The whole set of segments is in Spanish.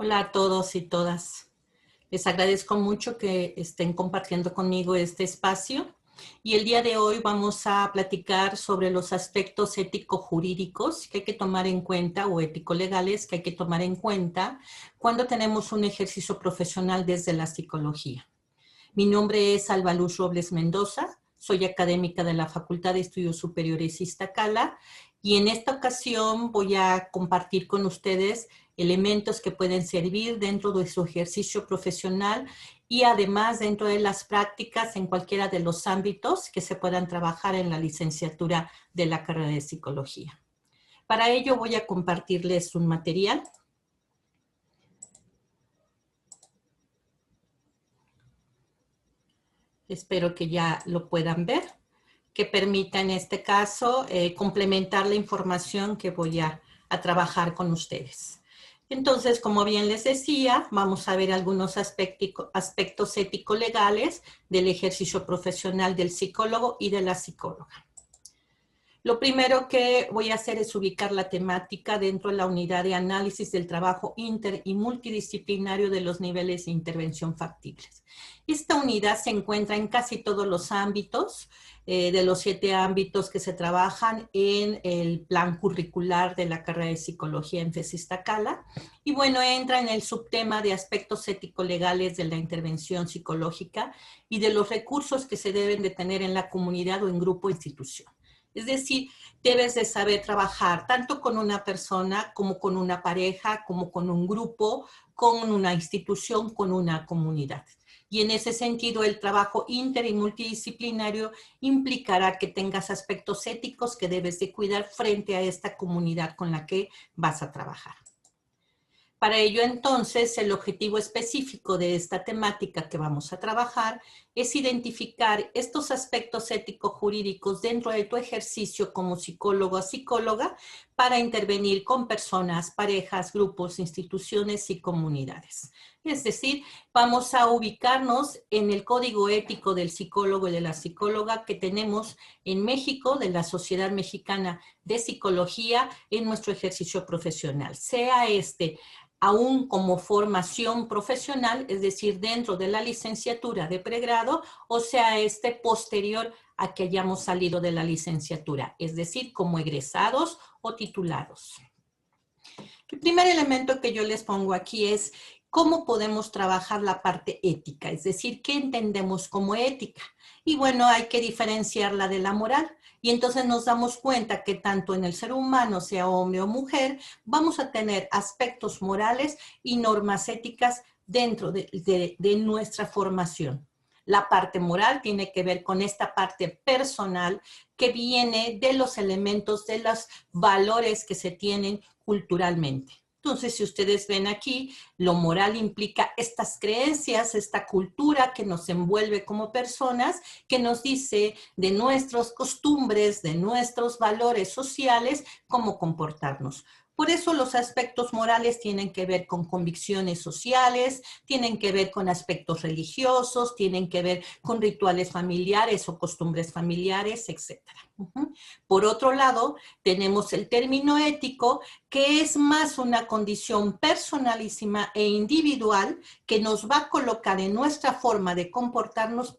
Hola a todos y todas. Les agradezco mucho que estén compartiendo conmigo este espacio y el día de hoy vamos a platicar sobre los aspectos ético-jurídicos que hay que tomar en cuenta o ético-legales que hay que tomar en cuenta cuando tenemos un ejercicio profesional desde la psicología. Mi nombre es Alba Luz Robles Mendoza, soy académica de la Facultad de Estudios Superiores Iztacala y en esta ocasión voy a compartir con ustedes elementos que pueden servir dentro de su ejercicio profesional y además dentro de las prácticas en cualquiera de los ámbitos que se puedan trabajar en la licenciatura de la carrera de psicología. Para ello voy a compartirles un material. Espero que ya lo puedan ver, que permita en este caso complementar la información que voy a trabajar con ustedes. Entonces, como bien les decía, vamos a ver algunos aspectos ético-legales del ejercicio profesional del psicólogo y de la psicóloga. Lo primero que voy a hacer es ubicar la temática dentro de la unidad de análisis del trabajo inter y multidisciplinario de los niveles de intervención factibles. Esta unidad se encuentra en casi todos los ámbitos, de los 7 ámbitos que se trabajan en el plan curricular de la carrera de psicología en FES Iztacala. Y bueno, entra en el subtema de aspectos ético-legales de la intervención psicológica y de los recursos que se deben de tener en la comunidad o en grupo o institución. Es decir, debes de saber trabajar tanto con una persona como con una pareja, como con un grupo, con una institución, con una comunidad. Y en ese sentido, el trabajo inter y multidisciplinario implicará que tengas aspectos éticos que debes de cuidar frente a esta comunidad con la que vas a trabajar. Para ello, entonces, el objetivo específico de esta temática que vamos a trabajar es identificar estos aspectos ético-jurídicos dentro de tu ejercicio como psicólogo o psicóloga para intervenir con personas, parejas, grupos, instituciones y comunidades. Es decir, vamos a ubicarnos en el código ético del psicólogo y de la psicóloga que tenemos en México, de la Sociedad Mexicana de Psicología, en nuestro ejercicio profesional, sea aún como formación profesional, es decir, dentro de la licenciatura de pregrado, o sea, posterior a que hayamos salido de la licenciatura, es decir, como egresados o titulados. El primer elemento que yo les pongo aquí es cómo podemos trabajar la parte ética, es decir, qué entendemos como ética. Y bueno, hay que diferenciarla de la moral. Y entonces nos damos cuenta que tanto en el ser humano, sea hombre o mujer, vamos a tener aspectos morales y normas éticas dentro de nuestra formación. La parte moral tiene que ver con esta parte personal que viene de los elementos, de los valores que se tienen culturalmente. Entonces, si ustedes ven aquí, lo moral implica estas creencias, esta cultura que nos envuelve como personas, que nos dice de nuestras costumbres, de nuestros valores sociales, cómo comportarnos. Por eso los aspectos morales tienen que ver con convicciones sociales, tienen que ver con aspectos religiosos, tienen que ver con rituales familiares o costumbres familiares, etc. Por otro lado, tenemos el término ético, que es más una condición personalísima e individual que nos va a colocar en nuestra forma de comportarnos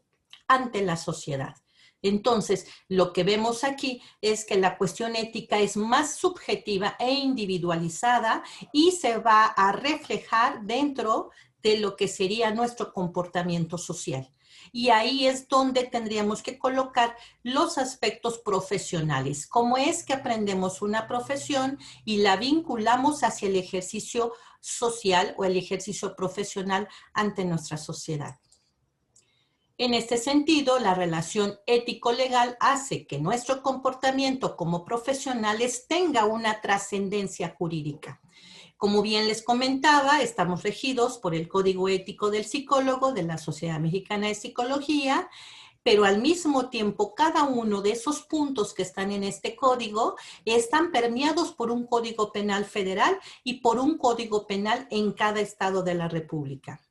ante la sociedad. Entonces, lo que vemos aquí es que la cuestión ética es más subjetiva e individualizada y se va a reflejar dentro de lo que sería nuestro comportamiento social. Y ahí es donde tendríamos que colocar los aspectos profesionales. Cómo es que aprendemos una profesión y la vinculamos hacia el ejercicio social o el ejercicio profesional ante nuestra sociedad. En este sentido, la relación ético-legal hace que nuestro comportamiento como profesionales tenga una trascendencia jurídica. Como bien les comentaba, estamos regidos por el Código Ético del Psicólogo de la Sociedad Mexicana de Psicología, pero al mismo tiempo cada uno de esos puntos que están en este código están permeados por un Código Penal federal y por un Código Penal en cada estado de la República.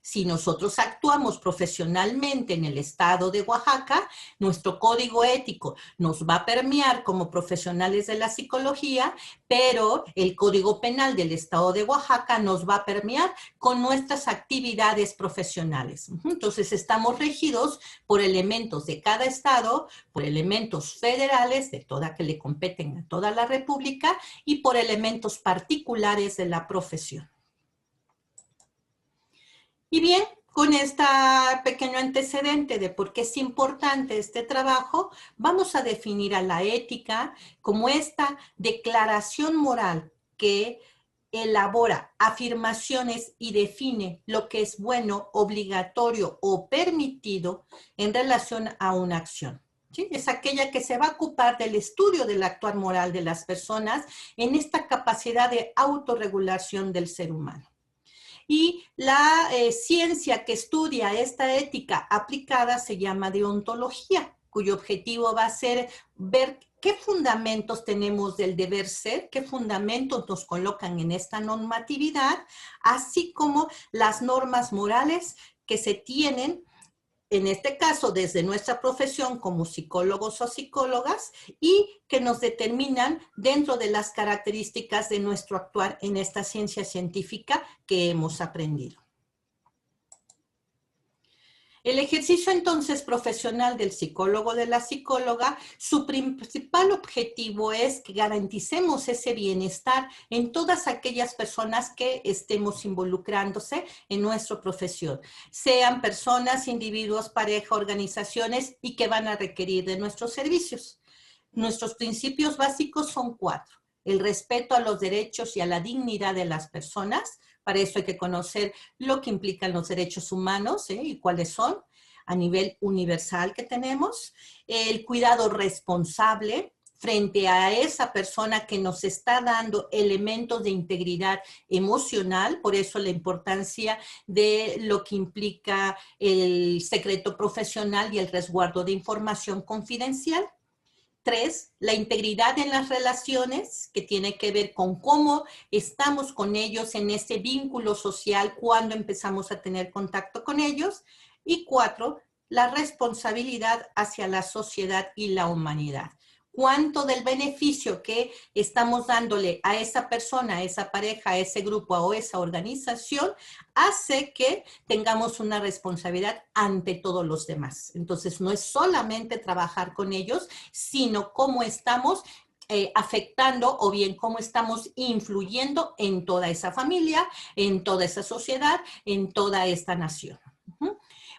Si nosotros actuamos profesionalmente en el estado de Oaxaca, nuestro código ético nos va a permear como profesionales de la psicología, pero el Código Penal del estado de Oaxaca nos va a permear con nuestras actividades profesionales. Entonces, estamos regidos por elementos de cada estado, por elementos federales de toda que le competen a toda la República y por elementos particulares de la profesión. Y bien, con este pequeño antecedente de por qué es importante este trabajo, vamos a definir a la ética como esta declaración moral que elabora afirmaciones y define lo que es bueno, obligatorio o permitido en relación a una acción. ¿Sí? Es aquella que se va a ocupar del estudio del actuar moral de las personas en esta capacidad de autorregulación del ser humano. Y la ciencia que estudia esta ética aplicada se llama deontología, cuyo objetivo va a ser ver qué fundamentos tenemos del deber ser, qué fundamentos nos colocan en esta normatividad, así como las normas morales que se tienen, en este caso desde nuestra profesión como psicólogos o psicólogas, y que nos determinan dentro de las características de nuestro actuar en esta ciencia científica que hemos aprendido. El ejercicio entonces profesional del psicólogo o de la psicóloga, su principal objetivo es que garanticemos ese bienestar en todas aquellas personas que estemos involucrándose en nuestra profesión, sean personas, individuos, pareja, organizaciones y que van a requerir de nuestros servicios. Nuestros principios básicos son 4. El respeto a los derechos y a la dignidad de las personas. Para eso hay que conocer lo que implican los derechos humanos y cuáles son a nivel universal que tenemos. El cuidado responsable frente a esa persona que nos está dando elementos de integridad emocional, por eso la importancia de lo que implica el secreto profesional y el resguardo de información confidencial. 3, la integridad en las relaciones, que tiene que ver con cómo estamos con ellos en ese vínculo social cuando empezamos a tener contacto con ellos. Y 4, la responsabilidad hacia la sociedad y la humanidad. Cuánto del beneficio que estamos dándole a esa persona, a esa pareja, a ese grupo o a esa organización hace que tengamos una responsabilidad ante todos los demás. Entonces, no es solamente trabajar con ellos, sino cómo estamos afectando o bien cómo estamos influyendo en toda esa familia, en toda esa sociedad, en toda esta nación.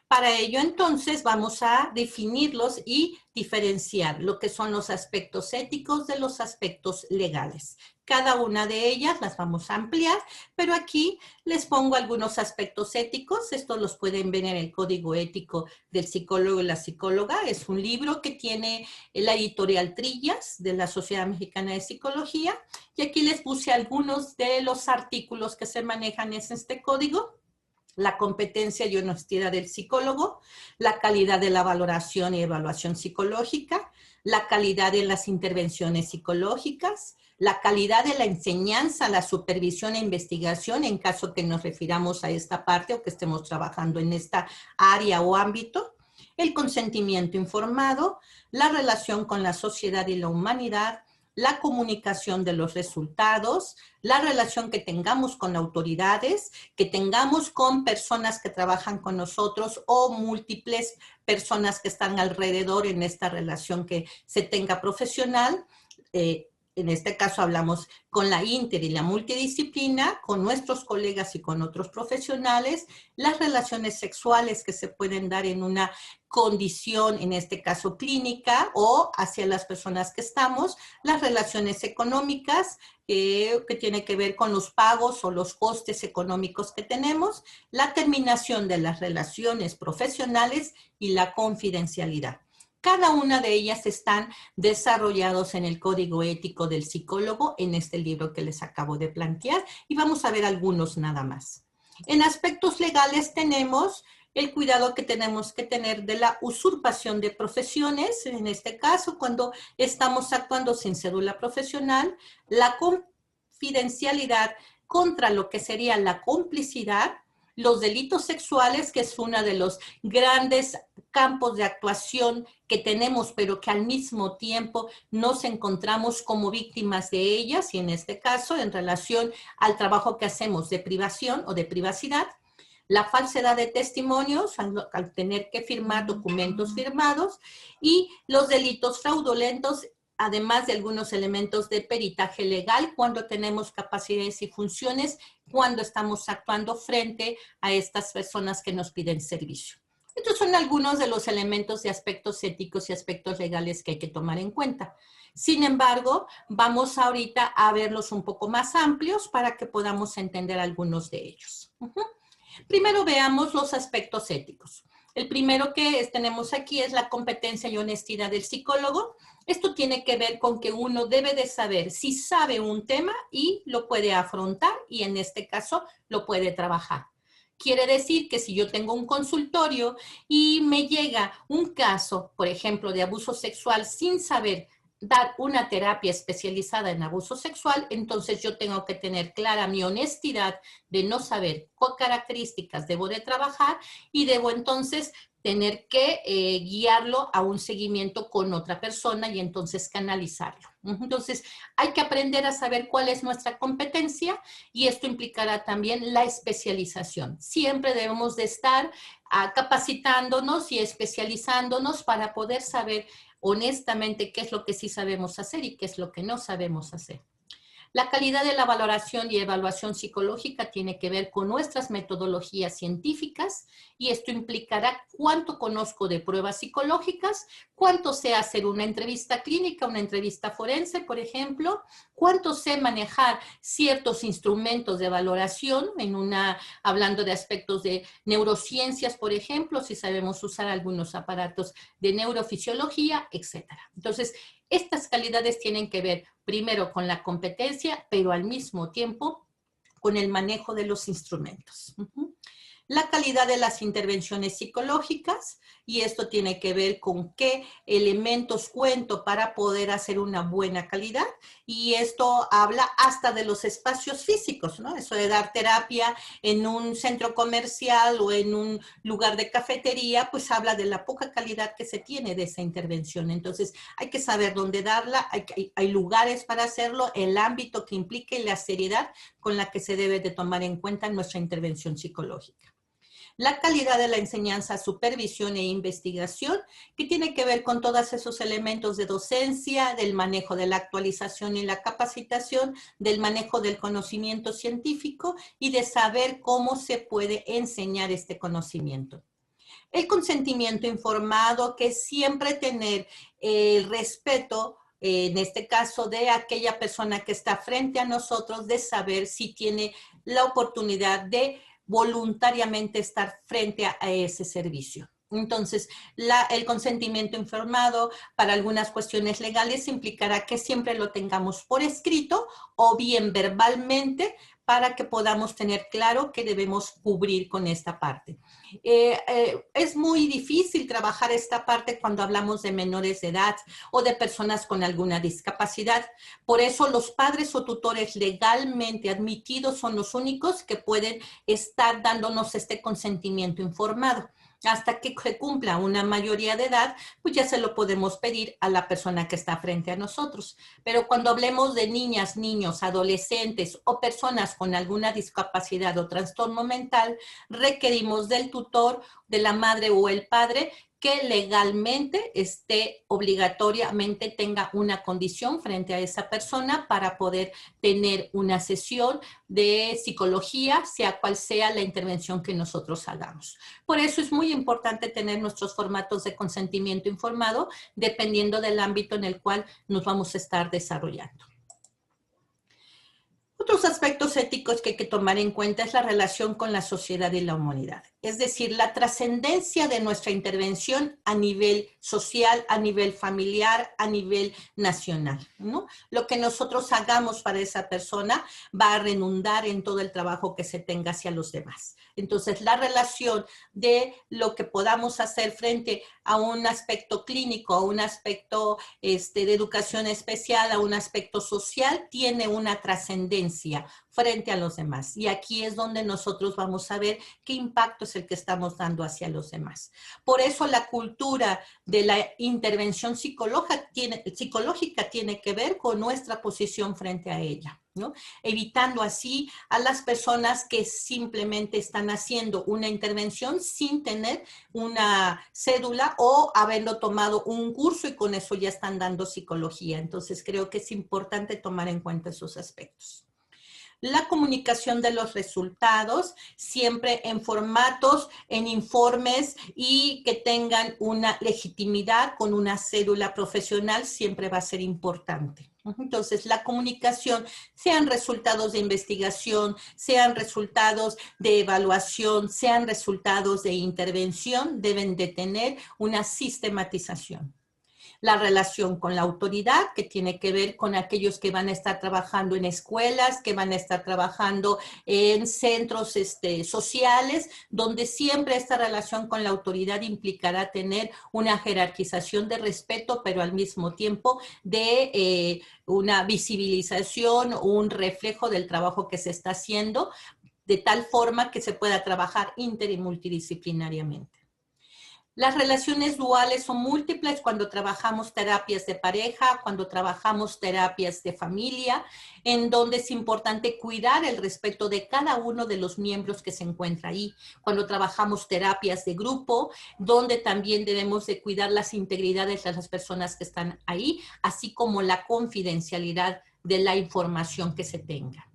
Para ello, entonces, vamos a definirlos y diferenciar lo que son los aspectos éticos de los aspectos legales. Cada una de ellas las vamos a ampliar, pero aquí les pongo algunos aspectos éticos. Estos los pueden ver en el Código Ético del Psicólogo y la Psicóloga. Es un libro que tiene la editorial Trillas de la Sociedad Mexicana de Psicología. Y aquí les puse algunos de los artículos que se manejan en este código. La competencia y honestidad del psicólogo, la calidad de la valoración y evaluación psicológica, la calidad de las intervenciones psicológicas, la calidad de la enseñanza, la supervisión e investigación en caso que nos refiramos a esta parte o que estemos trabajando en esta área o ámbito, el consentimiento informado, la relación con la sociedad y la humanidad, la comunicación de los resultados, la relación que tengamos con autoridades, que tengamos con personas que trabajan con nosotros o múltiples personas que están alrededor en esta relación que se tenga profesional. En este caso hablamos con la inter y la multidisciplina, con nuestros colegas y con otros profesionales, las relaciones sexuales que se pueden dar en una condición, en este caso clínica, o hacia las personas que estamos, las relaciones económicas, que tiene que ver con los pagos o los costes económicos que tenemos, la terminación de las relaciones profesionales y la confidencialidad. Cada una de ellas están desarrollados en el Código Ético del Psicólogo, en este libro que les acabo de plantear, y vamos a ver algunos nada más. En aspectos legales tenemos el cuidado que tenemos que tener de la usurpación de profesiones, en este caso cuando estamos actuando sin cédula profesional, la confidencialidad contra lo que sería la complicidad, los delitos sexuales, que es uno de los grandes campos de actuación que tenemos, pero que al mismo tiempo nos encontramos como víctimas de ellas, y en este caso en relación al trabajo que hacemos de privación o de privacidad. La falsedad de testimonios, al tener que firmar documentos firmados, y los delitos fraudulentos, además de algunos elementos de peritaje legal, cuando tenemos capacidades y funciones, cuando estamos actuando frente a estas personas que nos piden servicio. Estos son algunos de los elementos de aspectos éticos y aspectos legales que hay que tomar en cuenta. Sin embargo, vamos ahorita a verlos un poco más amplios para que podamos entender algunos de ellos. Primero veamos los aspectos éticos. El primero que tenemos aquí es la competencia y honestidad del psicólogo. Esto tiene que ver con que uno debe de saber si sabe un tema y lo puede afrontar, y en este caso lo puede trabajar. Quiere decir que si yo tengo un consultorio y me llega un caso, por ejemplo, de abuso sexual sin saber dar una terapia especializada en abuso sexual, entonces yo tengo que tener clara mi honestidad de no saber qué características debo de trabajar, y debo entonces tener que guiarlo a un seguimiento con otra persona y entonces canalizarlo. Entonces, hay que aprender a saber cuál es nuestra competencia, y esto implicará también la especialización. Siempre debemos de estar capacitándonos y especializándonos para poder saber honestamente qué es lo que sí sabemos hacer y qué es lo que no sabemos hacer. La calidad de la valoración y evaluación psicológica tiene que ver con nuestras metodologías científicas, y esto implicará cuánto conozco de pruebas psicológicas, cuánto sé hacer una entrevista clínica, una entrevista forense, por ejemplo, cuánto sé manejar ciertos instrumentos de valoración, hablando de aspectos de neurociencias, por ejemplo, si sabemos usar algunos aparatos de neurofisiología, etc. Entonces, estas calidades tienen que ver primero con la competencia, pero al mismo tiempo con el manejo de los instrumentos. La calidad de las intervenciones psicológicas, y esto tiene que ver con qué elementos cuento para poder hacer una buena calidad, y esto habla hasta de los espacios físicos, ¿no? Eso de dar terapia en un centro comercial o en un lugar de cafetería, pues habla de la poca calidad que se tiene de esa intervención. Entonces, hay que saber dónde darla, hay lugares para hacerlo, el ámbito que implique y la seriedad con la que se debe de tomar en cuenta nuestra intervención psicológica. La calidad de la enseñanza, supervisión e investigación, que tiene que ver con todos esos elementos de docencia, del manejo de la actualización y la capacitación, del manejo del conocimiento científico y de saber cómo se puede enseñar este conocimiento. El consentimiento informado, que es siempre tener el respeto, en este caso de aquella persona que está frente a nosotros, de saber si tiene la oportunidad de voluntariamente estar frente a ese servicio. Entonces, el consentimiento informado para algunas cuestiones legales implicará que siempre lo tengamos por escrito o bien verbalmente, para que podamos tener claro qué debemos cubrir con esta parte. Es muy difícil trabajar esta parte cuando hablamos de menores de edad o de personas con alguna discapacidad. Por eso los padres o tutores legalmente admitidos son los únicos que pueden estar dándonos este consentimiento informado. Hasta que se cumpla una mayoría de edad, pues ya se lo podemos pedir a la persona que está frente a nosotros. Pero cuando hablemos de niñas, niños, adolescentes o personas con alguna discapacidad o trastorno mental, requerimos del tutor, de la madre o el padre, que legalmente obligatoriamente tenga una condición frente a esa persona para poder tener una sesión de psicología, sea cual sea la intervención que nosotros hagamos. Por eso es muy importante tener nuestros formatos de consentimiento informado, dependiendo del ámbito en el cual nos vamos a estar desarrollando. Otros aspectos éticos que hay que tomar en cuenta es la relación con la sociedad y la humanidad. es decir, la trascendencia de nuestra intervención a nivel social, a nivel familiar, a nivel nacional, ¿no? Lo que nosotros hagamos para esa persona va a redundar en todo el trabajo que se tenga hacia los demás. Entonces, la relación de lo que podamos hacer frente a un aspecto clínico, a un aspecto de educación especial, a un aspecto social, tiene una trascendencia frente a los demás. Y aquí es donde nosotros vamos a ver qué impacto es el que estamos dando hacia los demás. Por eso la cultura de la intervención psicológica tiene que ver con nuestra posición frente a ella, ¿no? Evitando así a las personas que simplemente están haciendo una intervención sin tener una cédula o habiendo tomado un curso y con eso ya están dando psicología. Entonces creo que es importante tomar en cuenta esos aspectos. La comunicación de los resultados, siempre en formatos, en informes y que tengan una legitimidad con una cédula profesional, siempre va a ser importante. Entonces, la comunicación, sean resultados de investigación, sean resultados de evaluación, sean resultados de intervención, deben de tener una sistematización. La relación con la autoridad, que tiene que ver con aquellos que van a estar trabajando en escuelas, que van a estar trabajando en centros sociales, donde siempre esta relación con la autoridad implicará tener una jerarquización de respeto, pero al mismo tiempo de una visibilización, un reflejo del trabajo que se está haciendo, de tal forma que se pueda trabajar inter y multidisciplinariamente. Las relaciones duales son múltiples cuando trabajamos terapias de pareja, cuando trabajamos terapias de familia, en donde es importante cuidar el respeto de cada uno de los miembros que se encuentra ahí. Cuando trabajamos terapias de grupo, donde también debemos de cuidar las integridades de las personas que están ahí, así como la confidencialidad de la información que se tenga.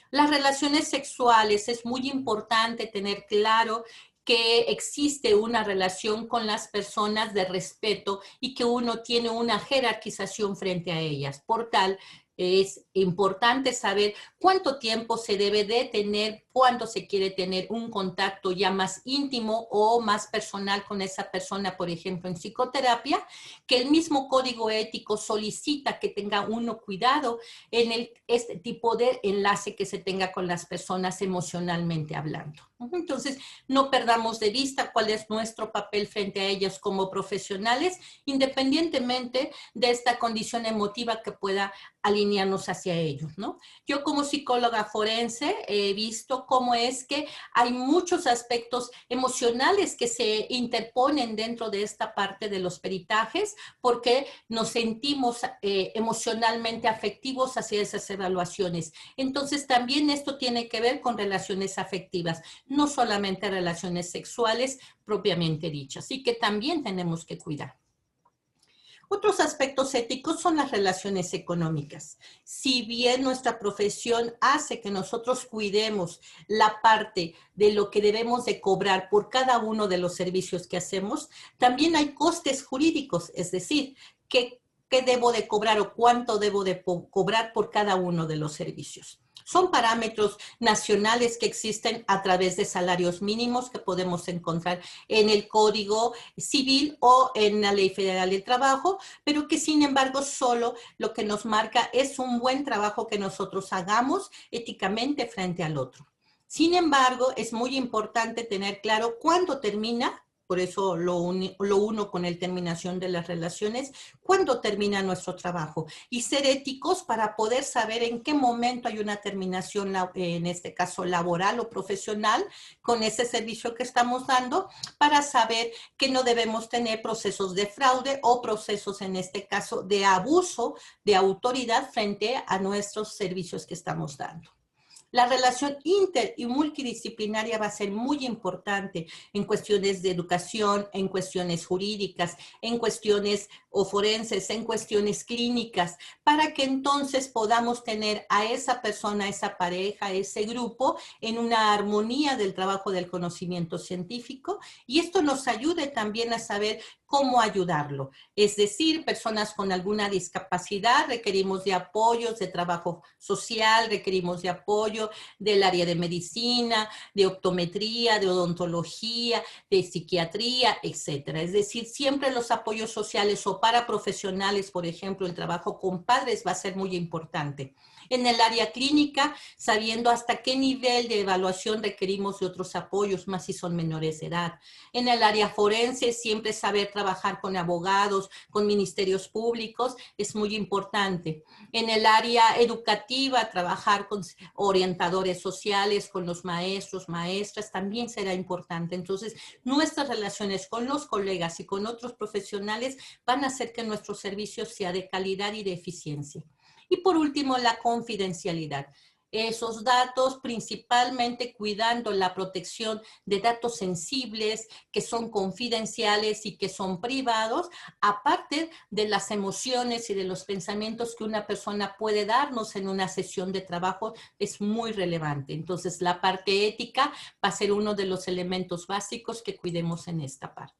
Las relaciones sexuales, es muy importante tener claro que existe una relación con las personas de respeto y que uno tiene una jerarquización frente a ellas. Por tal, es importante saber cuánto tiempo se debe de tener, cuándo se quiere tener un contacto ya más íntimo o más personal con esa persona, por ejemplo, en psicoterapia, que el mismo código ético solicita que tenga uno cuidado en este tipo de enlace que se tenga con las personas emocionalmente hablando. Entonces, no perdamos de vista cuál es nuestro papel frente a ellas como profesionales, independientemente de esta condición emotiva que pueda alinearnos hacia ellos, ¿no? Yo como psicóloga forense he visto cómo es que hay muchos aspectos emocionales que se interponen dentro de esta parte de los peritajes porque nos sentimos emocionalmente afectivos hacia esas evaluaciones. Entonces, también esto tiene que ver con relaciones afectivas, no solamente relaciones sexuales propiamente dichas, y que también tenemos que cuidar. Otros aspectos éticos son las relaciones económicas. Si bien nuestra profesión hace que nosotros cuidemos la parte de lo que debemos de cobrar por cada uno de los servicios que hacemos, también hay costes jurídicos, es decir, qué debo de cobrar o cuánto debo de cobrar por cada uno de los servicios. Son parámetros nacionales que existen a través de salarios mínimos que podemos encontrar en el Código Civil o en la Ley Federal del Trabajo, pero que sin embargo solo lo que nos marca es un buen trabajo que nosotros hagamos éticamente frente al otro. Sin embargo, es muy importante tener claro cuándo termina. Por eso lo uno con el terminación de las relaciones, cuándo termina nuestro trabajo y ser éticos para poder saber en qué momento hay una terminación, en este caso laboral o profesional, con ese servicio que estamos dando, para saber que no debemos tener procesos de fraude o procesos, en este caso, de abuso de autoridad frente a nuestros servicios que estamos dando. La relación inter y multidisciplinaria va a ser muy importante en cuestiones de educación, en cuestiones jurídicas, en cuestiones o forenses, en cuestiones clínicas, para que entonces podamos tener a esa persona, a esa pareja, a ese grupo en una armonía del trabajo del conocimiento científico, y esto nos ayude también a saber cómo ayudarlo. Es decir, personas con alguna discapacidad requerimos de apoyos de trabajo social, requerimos de apoyo del área de medicina, de optometría, de odontología, de psiquiatría, etcétera. Es decir, siempre los apoyos sociales o para profesionales, por ejemplo, el trabajo con padres va a ser muy importante. En el área clínica, sabiendo hasta qué nivel de evaluación requerimos de otros apoyos, más si son menores de edad. En el área forense, siempre saber trabajar con abogados, con ministerios públicos, es muy importante. En el área educativa, trabajar con orientadores sociales, con los maestros, maestras, también será importante. Entonces, nuestras relaciones con los colegas y con otros profesionales van a hacer que nuestro servicio sea de calidad y de eficiencia. Y por último, la confidencialidad. Esos datos, principalmente cuidando la protección de datos sensibles que son confidenciales y que son privados, aparte de las emociones y de los pensamientos que una persona puede darnos en una sesión de trabajo, es muy relevante. Entonces, la parte ética va a ser uno de los elementos básicos que cuidemos en esta parte.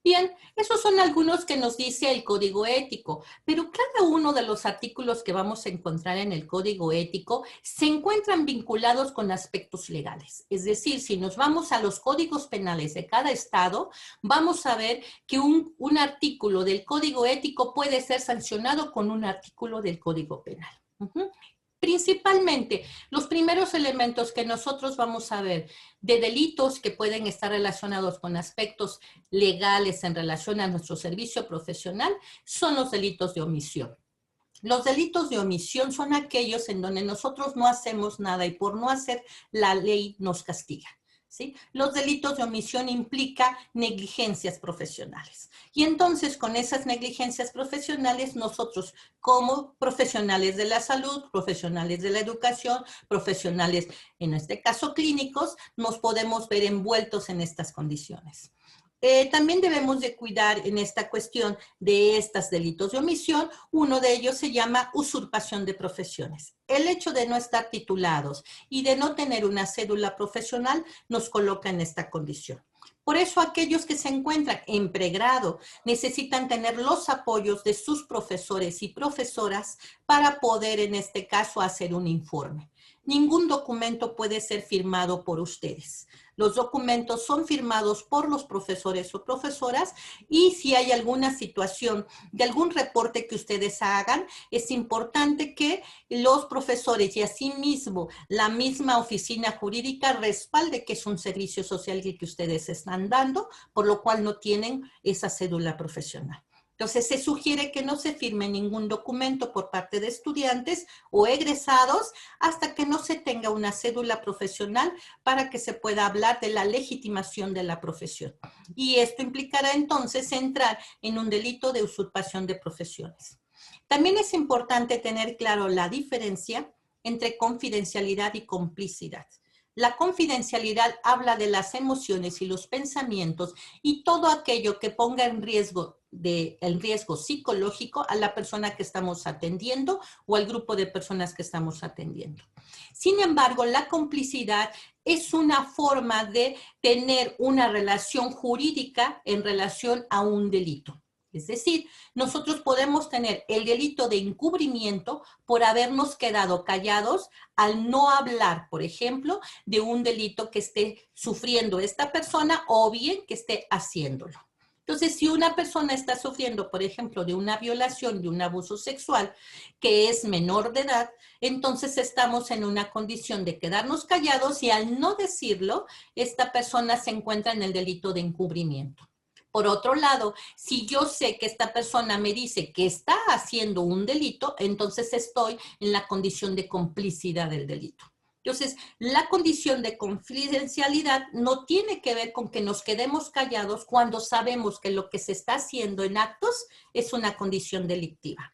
Bien, esos son algunos que nos dice el código ético, pero cada uno de los artículos que vamos a encontrar en el código ético se encuentran vinculados con aspectos legales. Es decir, si nos vamos a los códigos penales de cada estado, vamos a ver que un artículo del código ético puede ser sancionado con un artículo del código penal. Principalmente, los primeros elementos que nosotros vamos a ver de delitos que pueden estar relacionados con aspectos legales en relación a nuestro servicio profesional son los delitos de omisión. Los delitos de omisión son aquellos en donde nosotros no hacemos nada y por no hacer la ley nos castiga. ¿Sí? Los delitos de omisión implican negligencias profesionales. Y entonces con esas negligencias profesionales nosotros como profesionales de la salud, profesionales de la educación, profesionales en este caso clínicos, nos podemos ver envueltos en estas condiciones. También debemos de cuidar en esta cuestión de estos delitos de omisión. Uno de ellos se llama usurpación de profesiones. El hecho de no estar titulados y de no tener una cédula profesional nos coloca en esta condición. Por eso aquellos que se encuentran en pregrado necesitan tener los apoyos de sus profesores y profesoras para poder en este caso hacer un informe. Ningún documento puede ser firmado por ustedes. Los documentos son firmados por los profesores o profesoras y si hay alguna situación de algún reporte que ustedes hagan, es importante que los profesores y asimismo la misma oficina jurídica respalde que es un servicio social que ustedes están dando, por lo cual no tienen esa cédula profesional. Entonces, se sugiere que no se firme ningún documento por parte de estudiantes o egresados hasta que no se tenga una cédula profesional para que se pueda hablar de la legitimación de la profesión. Y esto implicará entonces entrar en un delito de usurpación de profesiones. También es importante tener claro la diferencia entre confidencialidad y complicidad. La confidencialidad habla de las emociones y los pensamientos y todo aquello que ponga en riesgo el riesgo psicológico a la persona que estamos atendiendo o al grupo de personas que estamos atendiendo. Sin embargo, la complicidad es una forma de tener una relación jurídica en relación a un delito. Es decir, nosotros podemos tener el delito de encubrimiento por habernos quedado callados al no hablar, por ejemplo, de un delito que esté sufriendo esta persona o bien que esté haciéndolo. Entonces, si una persona está sufriendo, por ejemplo, de una violación, de un abuso sexual, que es menor de edad, entonces estamos en una condición de quedarnos callados y al no decirlo, esta persona se encuentra en el delito de encubrimiento. Por otro lado, si yo sé que esta persona me dice que está haciendo un delito, entonces estoy en la condición de complicidad del delito. Entonces, la condición de confidencialidad no tiene que ver con que nos quedemos callados cuando sabemos que lo que se está haciendo en actos es una condición delictiva.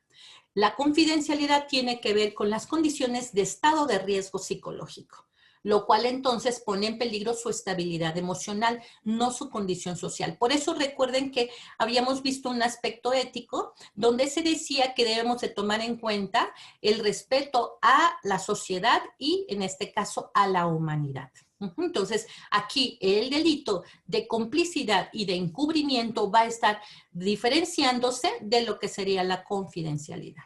La confidencialidad tiene que ver con las condiciones de estado de riesgo psicológico, lo cual entonces pone en peligro su estabilidad emocional, no su condición social. Por eso recuerden que habíamos visto un aspecto ético donde se decía que debemos de tomar en cuenta el respeto a la sociedad y, en este caso, a la humanidad. Entonces, aquí el delito de complicidad y de encubrimiento va a estar diferenciándose de lo que sería la confidencialidad.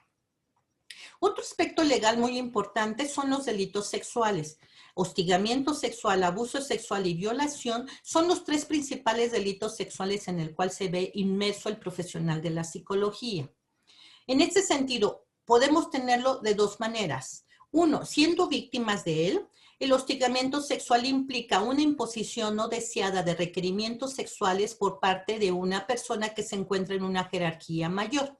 Otro aspecto legal muy importante son los delitos sexuales. Hostigamiento sexual, abuso sexual y violación son los tres principales delitos sexuales en el cual se ve inmerso el profesional de la psicología. En este sentido, podemos tenerlo de dos maneras. Uno, siendo víctimas de él, el hostigamiento sexual implica una imposición no deseada de requerimientos sexuales por parte de una persona que se encuentra en una jerarquía mayor.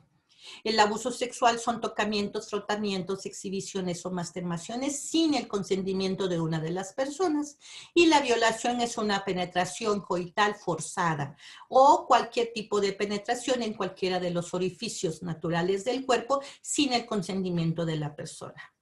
El abuso sexual son tocamientos, frotamientos, exhibiciones o masturbaciones sin el consentimiento de una de las personas. Y la violación es una penetración coital forzada o cualquier tipo de penetración en cualquiera de los orificios naturales del cuerpo sin el consentimiento de la persona.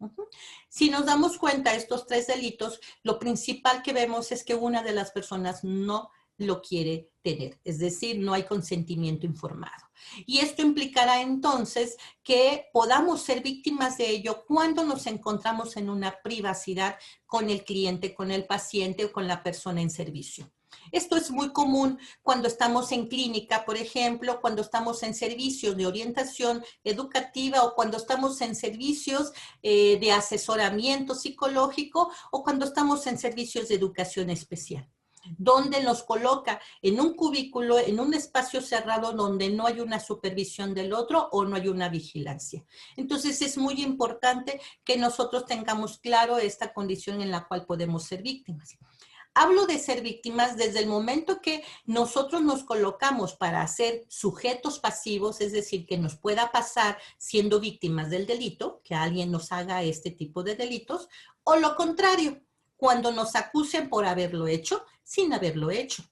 Si nos damos cuenta de estos tres delitos, lo principal que vemos es que una de las personas no lo quiere tener, es decir, no hay consentimiento informado. Y esto implicará entonces que podamos ser víctimas de ello cuando nos encontramos en una privacidad con el cliente, con el paciente o con la persona en servicio. Esto es muy común cuando estamos en clínica, por ejemplo, cuando estamos en servicios de orientación educativa o cuando estamos en servicios de asesoramiento psicológico o cuando estamos en servicios de educación especial, donde nos coloca en un cubículo, en un espacio cerrado donde no hay una supervisión del otro o no hay una vigilancia. Entonces es muy importante que nosotros tengamos claro esta condición en la cual podemos ser víctimas. Hablo de ser víctimas desde el momento que nosotros nos colocamos para ser sujetos pasivos, es decir, que nos pueda pasar siendo víctimas del delito, que alguien nos haga este tipo de delitos, o lo contrario, cuando nos acusen por haberlo hecho sin haberlo hecho.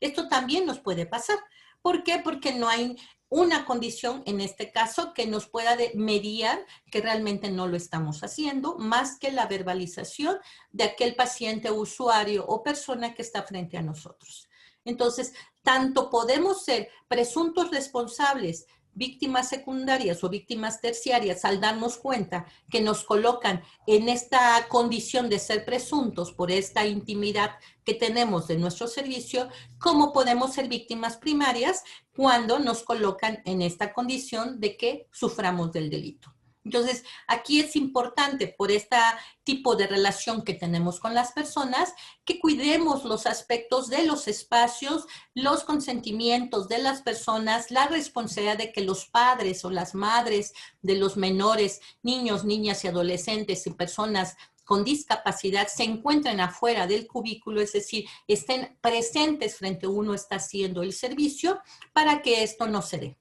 Esto también nos puede pasar. ¿Por qué? Porque no hay una condición en este caso que nos pueda mediar que realmente no lo estamos haciendo, más que la verbalización de aquel paciente, usuario o persona que está frente a nosotros. Entonces, tanto podemos ser presuntos responsables, víctimas secundarias o víctimas terciarias al darnos cuenta que nos colocan en esta condición de ser presuntos por esta intimidad que tenemos de nuestro servicio, como podemos ser víctimas primarias cuando nos colocan en esta condición de que suframos del delito. Entonces, aquí es importante por este tipo de relación que tenemos con las personas, que cuidemos los aspectos de los espacios, los consentimientos de las personas, la responsabilidad de que los padres o las madres de los menores, niños, niñas y adolescentes y personas con discapacidad se encuentren afuera del cubículo, es decir, estén presentes frente a uno está haciendo el servicio para que esto no se dé.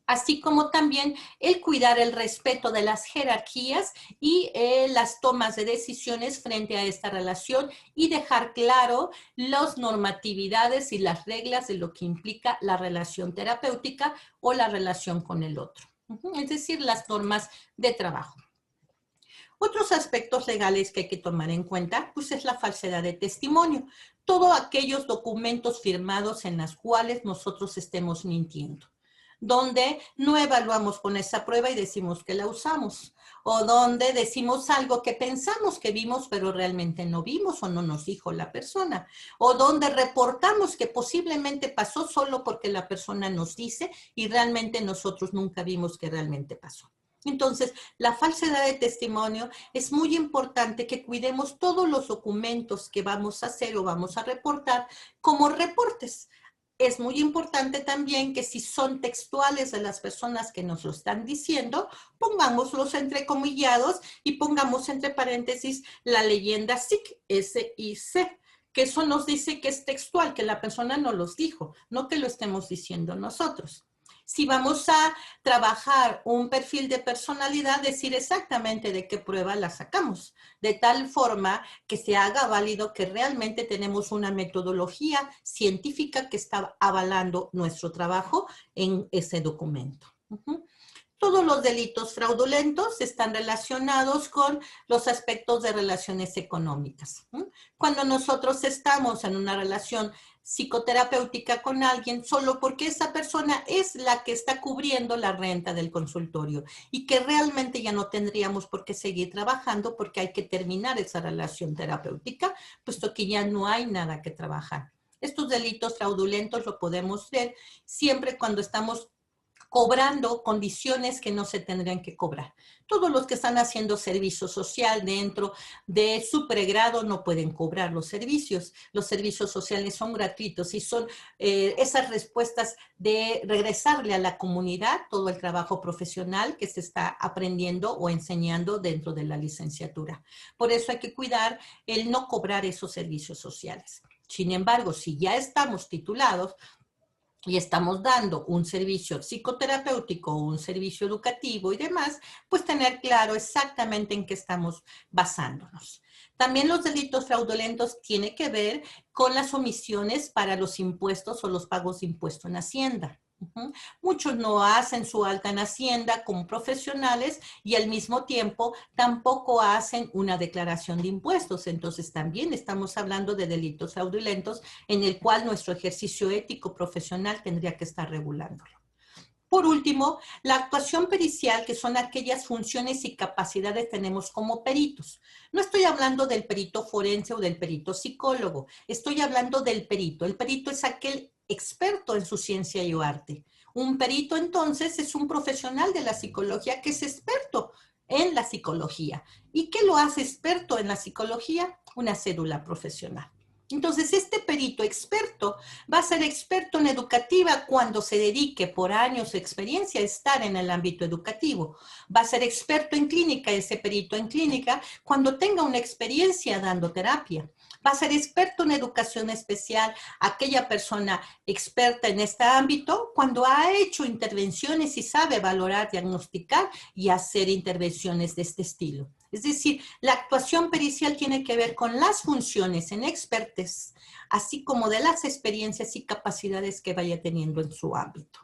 Así como también el cuidar el respeto de las jerarquías y las tomas de decisiones frente a esta relación y dejar claro las normatividades y las reglas de lo que implica la relación terapéutica o la relación con el otro. Es decir, las normas de trabajo. Otros aspectos legales que hay que tomar en cuenta, pues es la falsedad de testimonio. Todos aquellos documentos firmados en los cuales nosotros estemos mintiendo, donde no evaluamos con esa prueba y decimos que la usamos, o donde decimos algo que pensamos que vimos, pero realmente no vimos o no nos dijo la persona, o donde reportamos que posiblemente pasó solo porque la persona nos dice y realmente nosotros nunca vimos que realmente pasó. Entonces, la falsedad de testimonio es muy importante que cuidemos todos los documentos que vamos a hacer o vamos a reportar como reportes. Es muy importante también que si son textuales de las personas que nos lo están diciendo, pongámoslos entrecomillados y pongamos entre paréntesis la leyenda SIC, S-I-C, que eso nos dice que es textual, que la persona no los dijo, no que lo estemos diciendo nosotros. Si vamos a trabajar un perfil de personalidad, decir exactamente de qué prueba la sacamos, de tal forma que se haga válido que realmente tenemos una metodología científica que está avalando nuestro trabajo en ese documento. Todos los delitos fraudulentos están relacionados con los aspectos de relaciones económicas. Cuando nosotros estamos en una relación psicoterapéutica con alguien, solo porque esa persona es la que está cubriendo la renta del consultorio y que realmente ya no tendríamos por qué seguir trabajando porque hay que terminar esa relación terapéutica, puesto que ya no hay nada que trabajar. Estos delitos fraudulentos lo podemos ver siempre cuando estamos cobrando condiciones que no se tendrían que cobrar. Todos los que están haciendo servicio social dentro de su pregrado no pueden cobrar los servicios. Los servicios sociales son gratuitos y son esas respuestas de regresarle a la comunidad todo el trabajo profesional que se está aprendiendo o enseñando dentro de la licenciatura. Por eso hay que cuidar el no cobrar esos servicios sociales. Sin embargo, si ya estamos titulados, y estamos dando un servicio psicoterapéutico o un servicio educativo y demás, pues tener claro exactamente en qué estamos basándonos. También los delitos fraudulentos tienen que ver con las omisiones para los impuestos o los pagos de impuesto en Hacienda. Muchos no hacen su alta en Hacienda como profesionales y al mismo tiempo tampoco hacen una declaración de impuestos. Entonces también estamos hablando de delitos fraudulentos en el cual nuestro ejercicio ético profesional tendría que estar regulándolo. Por último, la actuación pericial, que son aquellas funciones y capacidades que tenemos como peritos. No estoy hablando del perito forense o del perito psicólogo, estoy hablando del perito. El perito es aquel experto en su ciencia y arte. Un perito, entonces, es un profesional de la psicología que es experto en la psicología. ¿Y qué lo hace experto en la psicología? Una cédula profesional. Entonces, este perito experto va a ser experto en educativa cuando se dedique por años de experiencia a estar en el ámbito educativo. Va a ser experto en clínica, ese perito en clínica, cuando tenga una experiencia dando terapia. Va a ser experto en educación especial, aquella persona experta en este ámbito, cuando ha hecho intervenciones y sabe valorar, diagnosticar y hacer intervenciones de este estilo. Es decir, la actuación pericial tiene que ver con las funciones en expertise, así como de las experiencias y capacidades que vaya teniendo en su ámbito.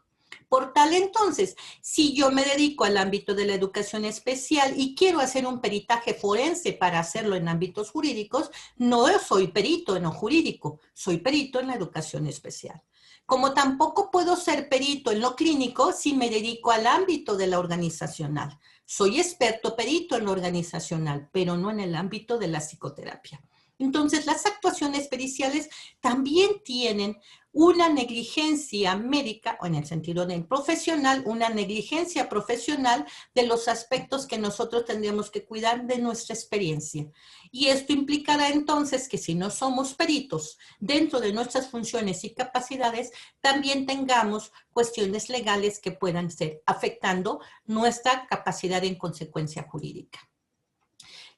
Por tal, entonces, si yo me dedico al ámbito de la educación especial y quiero hacer un peritaje forense para hacerlo en ámbitos jurídicos, no soy perito en lo jurídico, soy perito en la educación especial. Como tampoco puedo ser perito en lo clínico si me dedico al ámbito de la organizacional. Soy experto perito en lo organizacional, pero no en el ámbito de la psicoterapia. Entonces, las actuaciones periciales también tienen una negligencia médica, o en el sentido del profesional, una negligencia profesional de los aspectos que nosotros tendríamos que cuidar de nuestra experiencia. Y esto implicará entonces que si no somos peritos dentro de nuestras funciones y capacidades, también tengamos cuestiones legales que puedan ser afectando nuestra capacidad en consecuencia jurídica.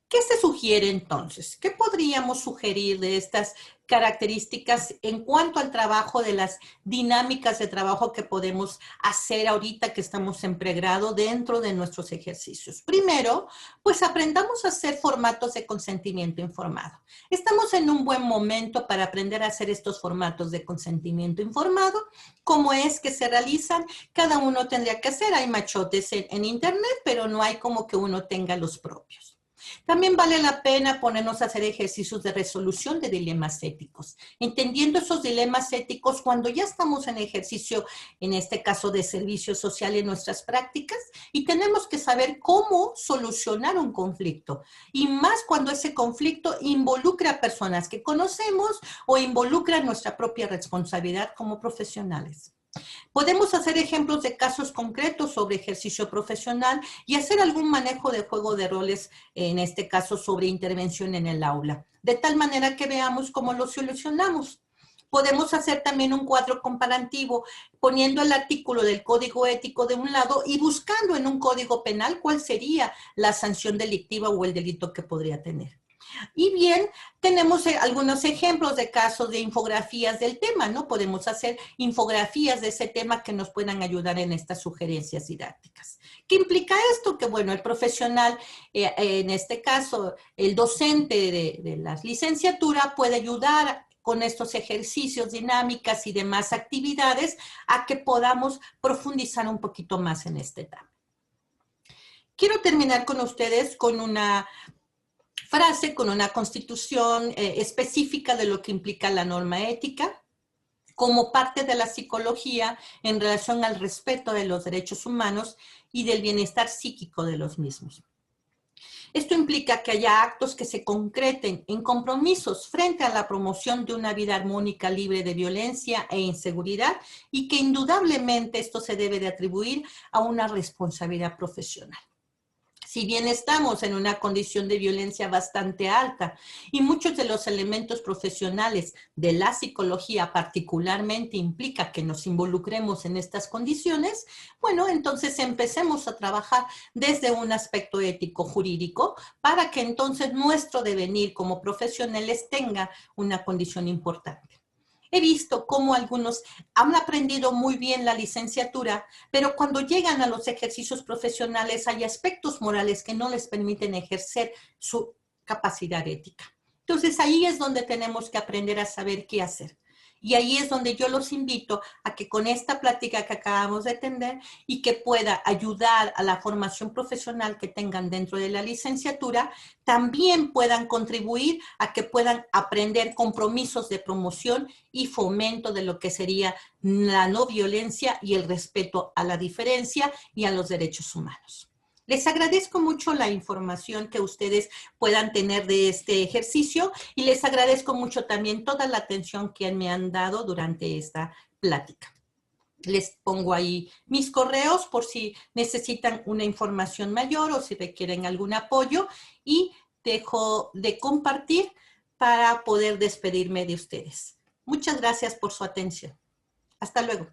¿Qué se sugiere entonces? ¿Qué podríamos sugerir de estas características en cuanto al trabajo, de las dinámicas de trabajo que podemos hacer ahorita que estamos en pregrado dentro de nuestros ejercicios? Primero, pues aprendamos a hacer formatos de consentimiento informado. Estamos en un buen momento para aprender a hacer estos formatos de consentimiento informado. ¿Cómo es que se realizan? Cada uno tendría que hacer. Hay machotes en internet, pero no hay como que uno tenga los propios. También vale la pena ponernos a hacer ejercicios de resolución de dilemas éticos, entendiendo esos dilemas éticos cuando ya estamos en ejercicio, en este caso de servicio social en nuestras prácticas, y tenemos que saber cómo solucionar un conflicto, y más cuando ese conflicto involucra a personas que conocemos o involucra nuestra propia responsabilidad como profesionales. Podemos hacer ejemplos de casos concretos sobre ejercicio profesional y hacer algún manejo de juego de roles, en este caso sobre intervención en el aula, de tal manera que veamos cómo lo solucionamos. Podemos hacer también un cuadro comparativo poniendo el artículo del código ético de un lado y buscando en un código penal cuál sería la sanción delictiva o el delito que podría tener. Y bien, tenemos algunos ejemplos de casos de infografías del tema, ¿no? Podemos hacer infografías de ese tema que nos puedan ayudar en estas sugerencias didácticas. ¿Qué implica esto? Que, bueno, el profesional, en este caso, el docente de la licenciatura puede ayudar con estos ejercicios, dinámicas y demás actividades a que podamos profundizar un poquito más en este tema. Quiero terminar con ustedes con una frase, con una constitución específica de lo que implica la norma ética como parte de la psicología en relación al respeto de los derechos humanos y del bienestar psíquico de los mismos. Esto implica que haya actos que se concreten en compromisos frente a la promoción de una vida armónica libre de violencia e inseguridad y que indudablemente esto se debe de atribuir a una responsabilidad profesional. Si bien estamos en una condición de violencia bastante alta y muchos de los elementos profesionales de la psicología particularmente implica que nos involucremos en estas condiciones, bueno, entonces empecemos a trabajar desde un aspecto ético jurídico para que entonces nuestro devenir como profesionales tenga una condición importante. He visto cómo algunos han aprendido muy bien la licenciatura, pero cuando llegan a los ejercicios profesionales hay aspectos morales que no les permiten ejercer su capacidad ética. Entonces ahí es donde tenemos que aprender a saber qué hacer. Y ahí es donde yo los invito a que con esta plática que acabamos de tener y que pueda ayudar a la formación profesional que tengan dentro de la licenciatura, también puedan contribuir a que puedan aprender compromisos de promoción y fomento de lo que sería la no violencia y el respeto a la diferencia y a los derechos humanos. Les agradezco mucho la información que ustedes puedan tener de este ejercicio y les agradezco mucho también toda la atención que me han dado durante esta plática. Les pongo ahí mis correos por si necesitan una información mayor o si requieren algún apoyo y dejo de compartir para poder despedirme de ustedes. Muchas gracias por su atención. Hasta luego.